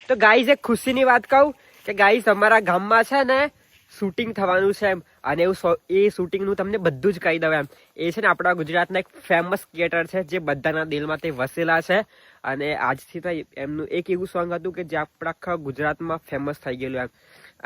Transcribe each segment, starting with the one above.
તો ગાઈઝ એક ખુશીની વાત કહું કે ગાઈઝ અમારા ગામમાં છે ને શૂટિંગ થવાનું છે એમ, અને એ શૂટિંગનું તમને બધું જ કહી દઉં એમ. એ છે ને આપણા ગુજરાતના એક ફેમસ ક્રિએટર છે જે બધાના દિલમાં તે વસેલા છે, અને આજથી તો એમનું એક એવું સોંગ હતું કે જે આપણા આખા ગુજરાતમાં ફેમસ થઈ ગયેલું એમ.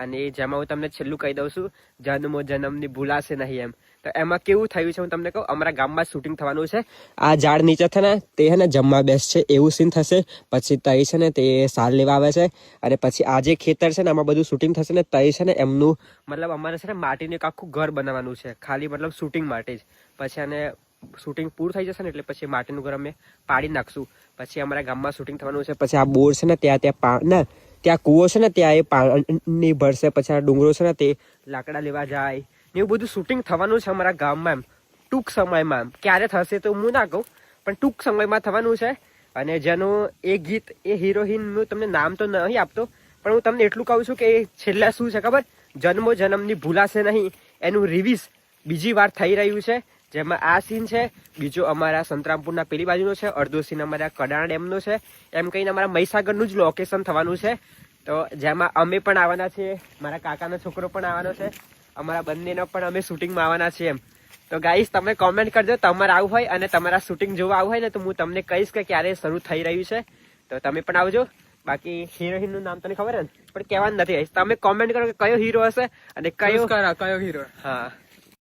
અને જેમાં હું તમને છેલ્લું કહી દઉં છું, જન્મો જન્મની ભૂલાશે નહીં એમ. તો એમાં કેવું થયું છે હું તમને કહું, અમારા ગામમાં શૂટિંગ થવાનું છે. આ ઝાડ નીચે છે ને તે છે ને જમવા બેસ છે એવું સીન થશે. પછી તઈ છે ને તે સાલ લેવા આવે છે, અને પછી આ જે ખેતર છે ને આમાં બધું શૂટિંગ થશે ને તઈ છે ને એમનું મતલબ અમારે છે ને માટીનું એક આખું ઘર બનાવવાનું છે, ખાલી મતલબ શૂટિંગ માટે જ. પછી આને શૂટિંગ પૂરું થઈ જશે ને એટલે પછી માટીનું ઘર અમે પાડી નાખશું. પછી અમારા ગામમાં શૂટિંગ થવાનું છે. પછી આ બોર છે ને ત્યાં કૂવો છે ને ત્યાં એ પાણી ભરશે. પછી આ ડુંગરો છે ને તે લાકડા લેવા જાય ને એવું બધું શૂટિંગ થવાનું છે અમારા ગામમાં એમ, ટૂંક સમયમાં એમ. ક્યારે થશે તો હું ના કહું, પણ ટૂંક સમયમાં થવાનું છે. અને જેનું એ ગીત એ હિરોઈનનું તમને નામ તો નહીં આપતો, પણ હું તમને એટલું કહું છું કે છેલ્લા શું છે ખબર, જન્મો જન્મની ભૂલાશે નહીં એનું રિવીઝ બીજી વાર થઈ રહ્યું છે. જેમાં આ સીન છે, બીજો અમારા સંતરામપુરના પેલી બાજુનો છે, અડધો સીન અમારા કડાણા ડેમનો છે. એમ કહીને અમારા મહીસાગરનું જ લોકેશન થવાનું છે. તો જેમાં અમે પણ આવવાના છીએ, મારા કાકાનો છોકરો પણ આવવાનો છે, અમારા બંનેનો પણ અમે શૂટિંગમાં આવવાના છીએ એમ. તો ગાઈસ તમે કોમેન્ટ કરજો તમારે આવું હોય અને તમારા શૂટિંગ જોવા આવું હોય ને તો હું તમને કહીશ કે ક્યારે શરૂ થઈ રહ્યું છે. તો તમે પણ આવજો. બાકી હિરોઈનનું નામ તને ખબર હે ને, પણ કહેવાનું નથી. તમે કોમેન્ટ કરો કે કયો હીરો હશે અને કયો હીરો. હા.